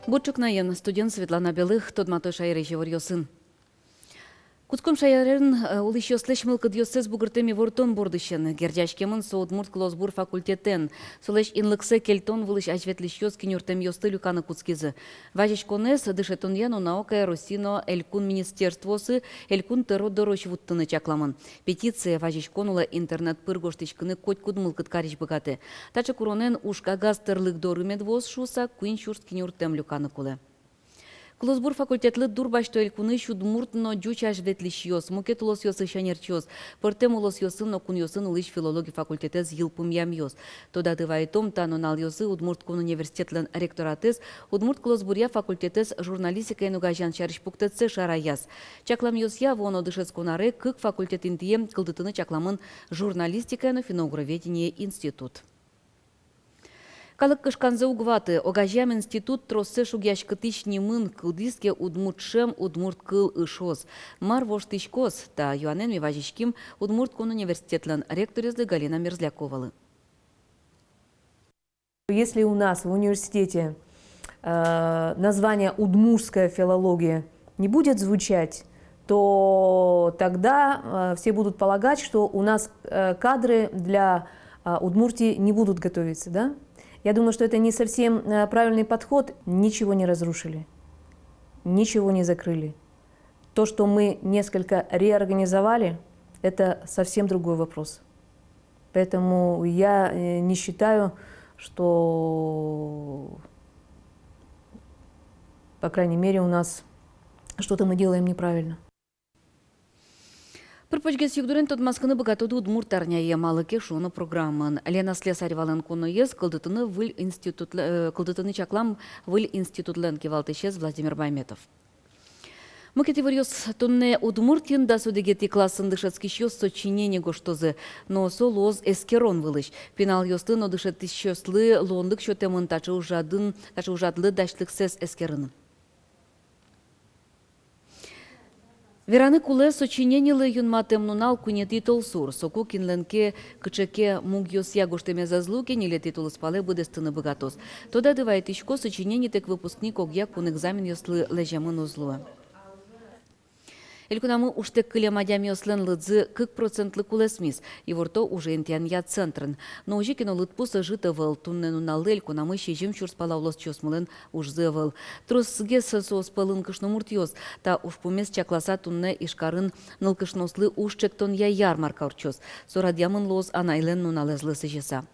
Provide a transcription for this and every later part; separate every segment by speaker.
Speaker 1: Бутчукнаен студент Светлана Белых тодматой шайры сын. Кутком шайрын улыш слышмыл кыдьёсез бугыртеми вортон бордышен. Гердяшкемын соудмурт клозбур факультетен. Солеш инлыксе кельтон вылыш ажветлищёс кинюртем ёсты люканы куцкизы. Важечконес дышетон яну наука Росино элькун министерствосы элькун теродороч вуттыны чакламын. Петиция важечконула интернет пыргоштычкыны коть кудмыл кыткарич богаты. Тача куронен ушка гастерлык дорымед воз шуса куин шурт кинюртем люканы кулы. Клозбур факультетлы дурбашто элькуны шудмуртно дючаш ветлищёс, мукет улос ёсы шанерчёс, портем улос ёсын окун ёсын улыш филологи факультетез йылпым ямёс. Тода дывайтом танонал ёсы удмурткун университетлен ректоратез, удмурт клозбурья факультетез журналистика и нугажан шаришпуктеце шараяс. Чаклам ёсья воно дышец конаре кык факультетин тием кылдытыны чакламын журналистика и финогроведение институт. Калык кышканзе угваты, огажям институт троссе шугяш кытыш немын кылдиске удмуртшем удмурт кыл ышос. Мар воштышкос, та юанен миважишким удмурткун университетлен ректорезлы Галина Мерзляковалы.
Speaker 2: Если у нас в университете название «удмуртская филология» не будет звучать, то тогда все будут полагать, что у нас кадры для Удмуртии не будут готовиться, да? Я думаю, что это не совсем правильный подход. Ничего не разрушили, ничего не закрыли. То, что мы несколько реорганизовали, это совсем другой вопрос. Поэтому я не считаю, что, по крайней мере, у нас что-то мы делаем неправильно.
Speaker 1: Пырпочгес югдурен тот маскыны богатоду удмуртарня ямалыке шону программан. Лена Слесаревален конуез кылдытыны выл институт, кылдытыны чаклам выл институтлен кевалтышез Владимир Байметов. Мукети варьёс тонне удмуртин да судегети классын дышецкий щёс сочинение гоштозы, но со лоз эскерон вылыш. Пенал ёсты, но дышет щёслы лондык щётемын тачы ужадлы дашлык сес эскерын. Вераны куле сочиненилы юнматем нунал куне титул сур. Соку кинленке кычеке муг ёсья гоштеме зазлуке ниле титул спале будестыны богатос. Тода дывает ишко сочинение тек выпускник огья кун экзамен ёслы лежамын узлуа. Элькунамы уштек кылемадям ёслен лыдзы 40% кулесмис. И ворто уже интян я центрын. Но уже кино лытпуса житывал. Тунне нуналы элькунамы щежим чурспала улос чосмылын ужзывал. Тросге сосос пылын кышномурт ёс. Та уж пумес чакласа тунне ишкарын нылкышнослы ушчек тон я ярмарка урчос. Сорадьямын лоз анайлен нуналезлы сыжеса.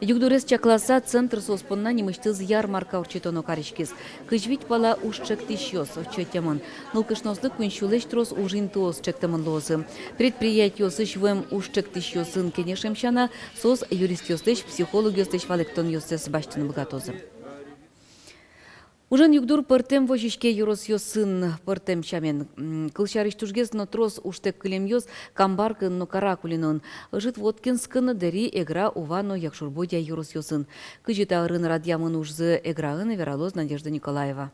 Speaker 1: Югдурес чакласа центр соспонна немыштыз ярмарка урчитоно каришкис. Кыжвить пала ушчек тищёс очетемын. Нылкышнослы куншулеш трос ужинтоос чектемын лозы. Предприятие сышвем ушчек тищёсын кенешемшана сос юрист ёстеш, психолог ёстеш валектон ёстес баштын богатозы. Ужен югдур пыртем вожишке юрос ёсын пыртем чамен. Кылшарыш тужгес но трос уштек кылем ёс камбаркын но каракулинын. Жит воткинскын дери эгра увано якшурбодя юрос ёсын. Кыжита рын радьямын ужзы эграын вералоз Надежда Николаева.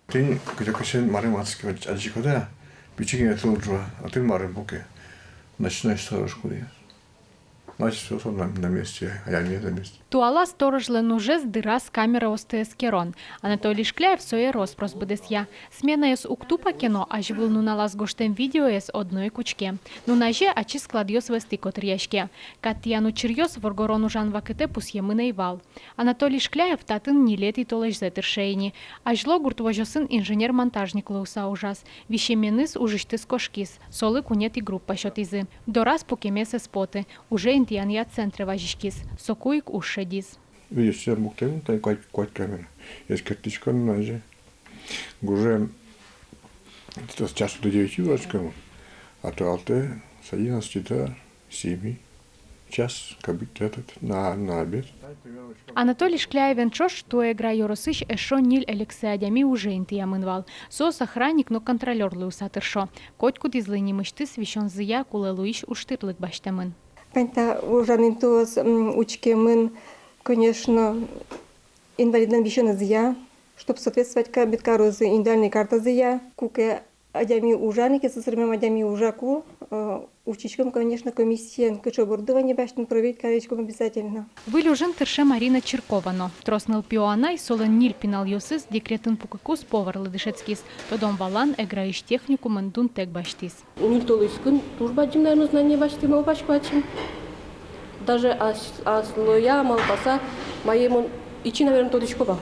Speaker 3: Ты кыжакашен марым ацки аджикода бичигине тулджуа, а ты марым буке. Ночной сторож курия. Значит, все на месте, а я не на месте.
Speaker 4: Туала сторожлен уже сдыра с камеры остеэскерон. Анатолий Шкляев своей роспрос будесья. Смена ес уктупа кино, аж вылну налаз гоштем видео ес одной кучке. Ну наже ачи складьёс вести котрияшке. Катьяну чирьёс воргорону жан вакете пусьемы наивал. Анатолий Шкляев татын не лет и толеш зетершейни. Аж логурт вожосын инженер-монтажник лоуса ужас. Вещеменыс ужиштыс кошкис. Солы кунет и группа счетизы. Дораз покемесе споты. Уже интиян я центре важишкис. Сокуик уши.
Speaker 3: Видишь, все муктен, тай квать камера. Есть картичкон на же. Гуже с часу до 9 вачкам, а то алте с 11 до 7 час, как бы этот, на обед.
Speaker 4: Анатолий Шкляевен чош, что игра Yorosыш эшо ниль Алексеадями уже интиямынвал. Сос охранник, но контролер леусатыршо. Котку дизлыни мышты священ зия кулелуиш уштырлык баштамын.
Speaker 5: Пента ужанинтуаз учкемын, конечно, инвалидным вещен зия, чтобы соответствовать биткарузы индивидуальной карты зия, куке адями ужаники, со сырмем адями ужаку, учичкам, конечно, комиссиян, кычобурдывание баштын проверить коречком обязательно.
Speaker 4: Вилюжин тирше Марина Черковано. Тросныл пиоанай солон ниль пинал юсыз декретын пукыкус поварлы дышецкис. Тодом валан эграиш технику мандун тек баштис.
Speaker 6: Нильтолыскын тужбачим, наверное, знание баштым, бачквачим. Даже аслоя малпаса моему ичи, наверное, тодичкова.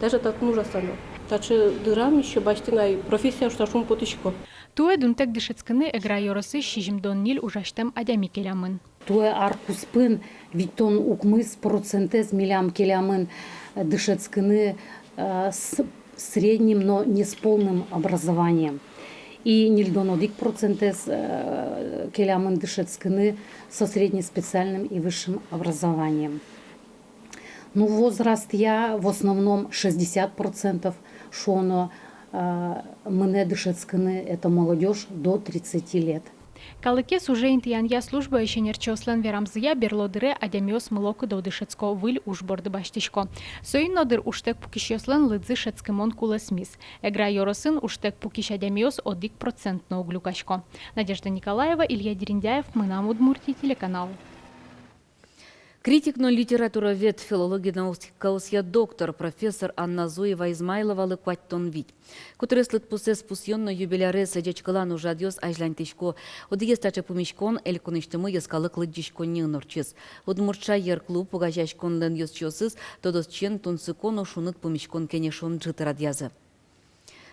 Speaker 6: Даже так нужно стану. Таче дырам еще баштынай профессия что шум потичко.
Speaker 4: Туе дунтек дышецкыны эгра йоросы шижимдон ниль ужаштем адями келямын.
Speaker 7: Туе аркуспын витон укмыс процентез милям келямын дышецкыны с средним, но не с полным образованием. И нильдонодик процентез келямын дышецкыны со среднеспециальным и высшим образованием. Ну, возраст я в основном 60%, шоно мне дышецкыны, это молодежь до 30 лет.
Speaker 4: Калыкес уже интиянья служба еще нерчослен верамзия берлодыре адямиос мылоку до дышецко выль ужборды баштишко. Соиннодыр уштек пукишьослен лыдзы шецкимон кулесмис. Эгра йоросын уштек пукиш адямиос одик процентно углюкашко. Надежда Николаева, Илья Дериндяев, мы на Удмуртии, телеканал.
Speaker 1: Критик, но литература вет, филология наукаусья доктор, профессор Анна Зуева Измайлова лыкваттон вить. Который след пусе спусьонно юбиляре садячкалан уже адьос ажлантишко. Одиестаче помешкон элькоништымы яскалык лыддишко нынорчис. Удмуртша ер клуб погажашкон лен йосчосыз, тодос чен тунсыкону шуныт помешкон кенешон джитарадьязы.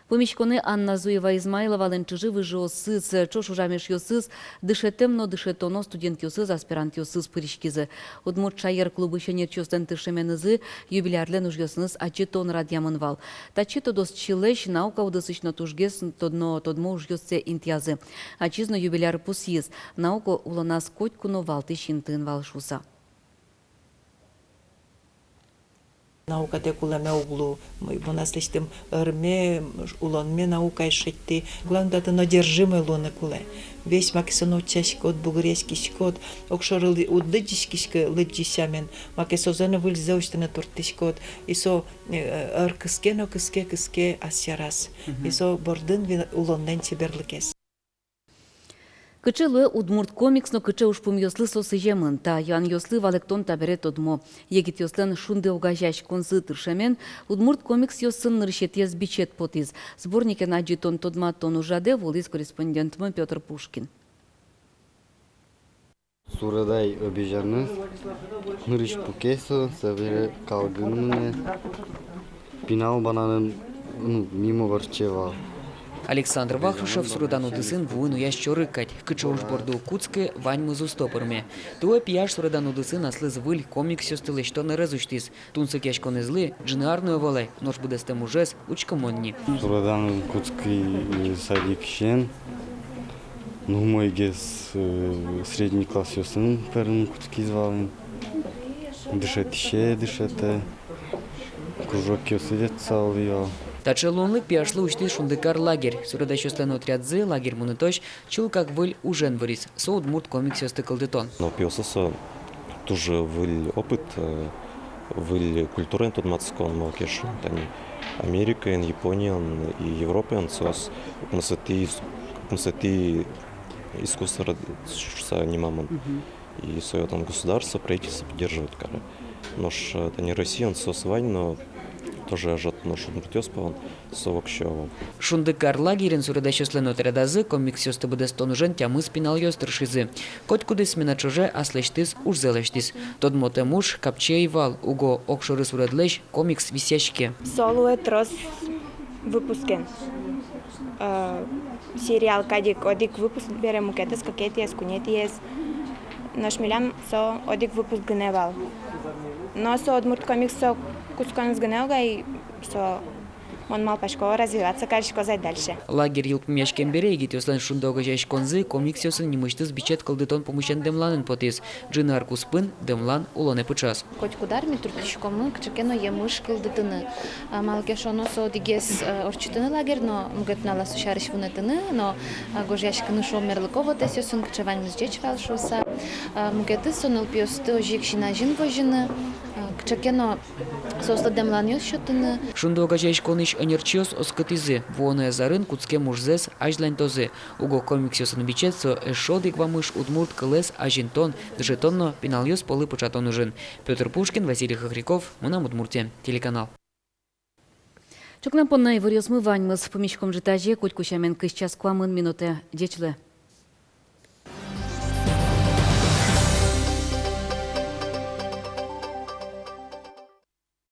Speaker 1: Помещконы Анна Зуева Измайлова ленчижи выжиосыз, чош ужамеш йосыз, дышетем, но дышетоно студент йосыз, аспирант йосыз пыришкизы. Удмурт шайер клубы шенер чостен тышеменызы, юбилярлен уж йосыныз ачитон радьямынвал. Тачи тодос чилеш наука удысычно тужгес, тодмо уж йосце интязы. Ачизно юбиляр пусиз, наука уланас котькуно валты шинтын валшуса.
Speaker 8: Наука те кулеме углу, бо наследством арме, улонме наука и шетти. Главное, это надержимый лоны куле. Весь максано чашкот, бугурецкий шкот, окшоры удыдишкишка лыджисямен, макесозаны выльзаустаны тортишкот, и со аркыске, но кыске асярас, и со бордын улоннен чеберлыкес.
Speaker 1: Кычылы удмурт комикс, но кычы уж пум йослы сосыжемын, та ян йослы валектон таберет одмо. Егит йослен шунде угажаш конзы тыршемен, удмурт комикс йосын ныршет ез бичет потиз. Сборнике наджитон тодма тон ужаде волис корреспондентмы Петр Пушкин.
Speaker 9: Сурадай обижаны, нырыш пукесо, севере калгынмыне, пинал бананын мимо варчева.
Speaker 10: Александр Вахрушев сурадану дысын вуйну ящё рыкать, кычо уж борду куцке ваньмы зустопырме. Туэ пияш сурадану дысын аслы звыль комикс ёстылы что не разуштис. Тунсык яшконы злы, джинарную волай, нож будестем ужес, учкамонни.
Speaker 9: Сурадану куцкий садик щен, ну мой гес средний класс ёсын перн куцкий звален. Дышет ще, дышете, кружок ёсыдет цалвио.
Speaker 10: Тачелонлык пияшлы учти шундыкар лагерь. Сурада щослен отрядзы, лагерь муныточ, чул как выль ужен вырис. Со удмурт комикс ёсты кылдытон.
Speaker 11: Но пиососа тоже выль опыт, выль культурен тот мацкон малкеш. Тани Америка, Япония и Европа, сос мсати искусство са немамон. И свое там государство, правительство поддерживает кары. Но это не Россия, он сос вань, но тоже ажат ношу муртёспаван совокщаву.
Speaker 10: Шундыкар лагерен сурада щослен отрядазы, комикс ёсты будестон ужен тямы спинал ёстыршизы. Коть кудыс мина чуже аслештис уж зелештис. Тод мотемуш капчей вал, уго окшоры сурадлещ комикс висящке.
Speaker 12: Солует рос выпускен. Сериал кадик одик выпуск бере мукетес какетиес кунетиес. Наш милям со одик выпуск гневал. Но со одмурт комикс со кускан сгневга и со он мал пашко развиваться, кажется, сказать дальше.
Speaker 10: Лагерь юг мешкен бере, егит ёслен шундога жащ конзы, комикс ёсын немыштыз бичет калдытон помощен демланын потис. Джинар куспын, демлан улоне пычас.
Speaker 13: Коть кударми туртишкомын, кчекено емыш калдытыны. Малкешоно со дигес орчитыны лагерь, но мгетнала сушариш вунетыны, но гожяшкыны шо мерлыкова тес ёсын кчевань мызжеч валшуса. Мгеты соныл пиосты ожик шина жин вожины, кчекено соста демланьос счетыны.
Speaker 10: Шундо гажаиш кониш анерчиос оскатизы. Воная зарын куцке мужзес ажлантозы. Уго комиксиосын бичетсо эшодик вамыш удмурт кылес ажинтон, джетонно пенальос полы початон ужин. Петр Пушкин, Василий Хохряков, Мунам Удмуртия, телеканал.
Speaker 1: Чокнам понна иварьосмы ваньмыз помещиком житаже, коть кучамен кыш час квамын минуте дечле.